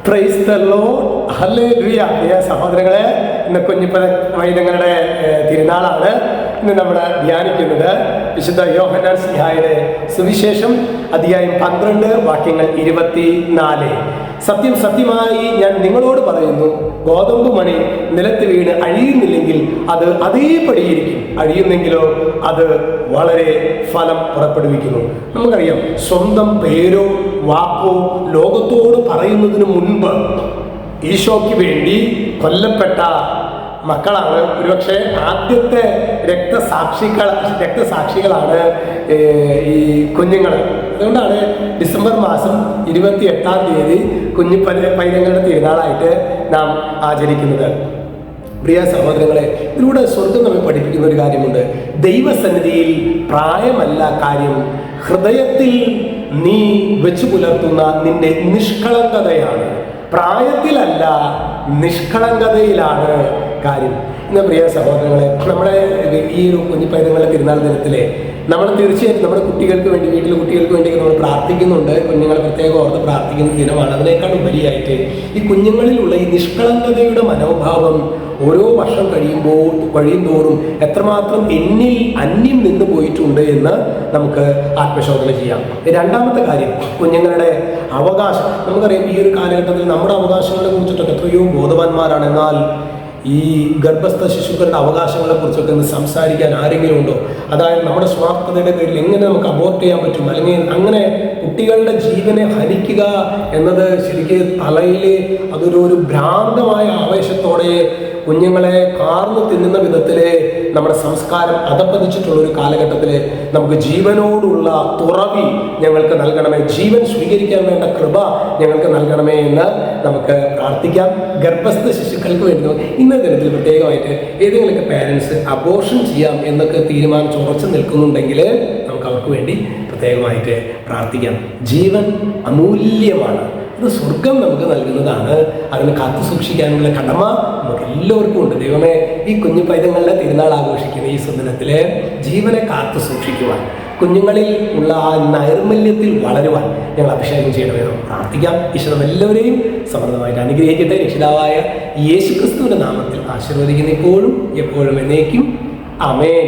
Price the Lord, hallelujah. പ്രിയ സഹോദരങ്ങളെ, ഇന്ന് കുഞ്ഞിപ്പൈതങ്ങളുടെ തിരുനാളാണ്. ഇന്ന് നമ്മൾ ധ്യാനിക്കുന്നത് വിശുദ്ധ യോഹന്നാൻ ശ്ലീഹായുടെ സുവിശേഷം അധ്യായം 12 വാക്യങ്ങൾ 24. സത്യം സത്യമായി ഞാൻ നിങ്ങളോട് പറയുന്നു, ഗോതമ്പ് മണി നിലത്ത് വീണ് അഴിയുന്നില്ലെങ്കിൽ അത് അതേപടിയിരിക്കും, അഴിയുന്നെങ്കിലോ അത് വളരെ ഫലം പുറപ്പെടുവിക്കുന്നു. നമുക്കറിയാം, സ്വന്തം പേരോ വാക്കോ ലോകത്തോട് പറയുന്നതിന് മുൻപ് ഈശോയ്ക്ക് വേണ്ടി കൊല്ലപ്പെട്ട മക്കളാണ് ഒരുപക്ഷെ ആദ്യത്തെ രക്തസാക്ഷികളാണ് ഈ കുഞ്ഞുങ്ങൾ. അതുകൊണ്ടാണ് ഡിസംബർ മാസം 28-ാം തീയതി കുഞ്ഞിപ്പൈതങ്ങളുടെ തിരുനാളായിട്ട് നാം ആചരിക്കുന്നത്. പ്രിയ സഹോദരങ്ങളെ, ഇതിലൂടെ സ്വർഗം നമ്മെ പഠിപ്പിക്കുന്ന ഒരു കാര്യമുണ്ട്. ദൈവസന്നിധിയിൽ പ്രായമല്ല കാര്യം, ഹൃദയത്തിൽ നീ വെച്ചു പുലർത്തുന്ന നിന്റെ നിഷ്കളങ്കതയാണ്. പ്രായത്തിലല്ല, നിഷ്കളങ്കതയിലാണ് കാര്യം. ഇന്ന് പ്രിയ സഹോദരങ്ങളെ, നമ്മുടെ ഈ ഒരു കുഞ്ഞിപ്പൈതങ്ങളുടെ തിരുനാൾ ദിനത്തിലെ നമ്മൾ തീർച്ചയായിട്ടും നമ്മുടെ കുട്ടികൾക്ക് വേണ്ടി, വീട്ടിലെ കുട്ടികൾക്ക് വേണ്ടി നമ്മൾ പ്രാർത്ഥിക്കുന്നുണ്ട്. കുഞ്ഞുങ്ങളെ പ്രത്യേകം ഓർത്ത് പ്രാർത്ഥിക്കുന്ന ദിനമാണ്. അതിനേക്കാൾ ഉപരിയായിട്ട് ഈ കുഞ്ഞുങ്ങളിലുള്ള ഈ നിഷ്കളങ്കതയുടെ മനോഭാവം ഓരോ വർഷം കഴിയും തോറും എത്രമാത്രം എന്നിൽ അന്യം നിന്ന് പോയിട്ടുണ്ട് എന്ന് നമുക്ക് ആത്മശോധന ചെയ്യാം. രണ്ടാമത്തെ കാര്യം, കുഞ്ഞുങ്ങളുടെ അവകാശം. നമുക്കറിയാം, ഈ ഒരു കാലഘട്ടത്തിൽ നമ്മുടെ അവകാശങ്ങളെ കുറിച്ചിട്ടൊക്കെ എത്രയോ ബോധവാന്മാരാണ്. എന്നാൽ ഈ ഗർഭസ്ഥ ശിശുക്കളുടെ അവകാശങ്ങളെ കുറിച്ചൊക്കെ ഒന്ന് സംസാരിക്കാൻ ആരെങ്കിലും ഉണ്ടോ? അതായത് നമ്മുടെ സ്വാർത്ഥതയുടെ പേരിൽ എങ്ങനെ നമുക്ക് അബോർട്ട് ചെയ്യാൻ പറ്റും, അല്ലെങ്കിൽ അങ്ങനെ കുട്ടികളുടെ ജീവനെ ഹനിക്കുക എന്നത് ശരിക്കും തലയിൽ അതൊരു ഭ്രാന്തമായ ആവേശത്തോടെ കുഞ്ഞുങ്ങളെ കാർന്നു തിന്നുന്ന വിധത്തിൽ നമ്മുടെ സംസ്കാരം അധപ്പതിച്ചിട്ടുള്ള ഒരു കാലഘട്ടത്തിൽ നമുക്ക് ജീവനോടുള്ള തുറവി ഞങ്ങൾക്ക് നൽകണമേ, ജീവൻ സ്വീകരിക്കാൻ വേണ്ട കൃപ ഞങ്ങൾക്ക് നൽകണമേ എന്ന് നമുക്ക് പ്രാർത്ഥിക്കാം. ഗർഭസ്ഥ ശിശുക്കൾക്ക് വേണ്ടി ഇന്നത്തെ ദിനത്തിൽ പ്രത്യേകമായിട്ട് ഏതെങ്കിലുമൊക്കെ പാരൻസ് അബോർഷൻ ചെയ്യാം എന്നൊക്കെ തീരുമാനിച്ച് ഉറച്ചു നിൽക്കുന്നുണ്ടെങ്കിൽ നമുക്ക് അവർക്ക് വേണ്ടി പ്രത്യേകമായിട്ട് പ്രാർത്ഥിക്കാം. ജീവൻ അമൂല്യമാണ്. ഇത് സ്വർഗം നമുക്ക് നൽകുന്നതാണ്. അതിനെ കാത്തു സൂക്ഷിക്കാനുള്ള കടമ നമുക്ക് എല്ലാവർക്കും ഉണ്ട്. ദൈവമേ, ഈ കുഞ്ഞു പൈതങ്ങളുടെ തിരുനാൾ ആഘോഷിക്കുന്ന ഈ സുദിനത്തിലെ ജീവനെ കാത്തു സൂക്ഷിക്കുവാൻ, കുഞ്ഞുങ്ങളിൽ ഉള്ള ആ നൈർമല്യത്തിൽ വളരുവാൻ ഞങ്ങൾ അഭിഷേകം ചെയ്യണമെന്ന് പ്രാർത്ഥിക്കാം. ഈശ്വരം എല്ലാവരെയും സമൃദ്ധമായിട്ട് അനുഗ്രഹിക്കട്ടെ. രക്ഷിതാവായ യേശുക്രിസ്തുവിന്റെ നാമത്തിൽ ആശീർവദിക്കുന്ന ഇപ്പോഴും എപ്പോഴും എന്നേക്കും. ആമേൻ.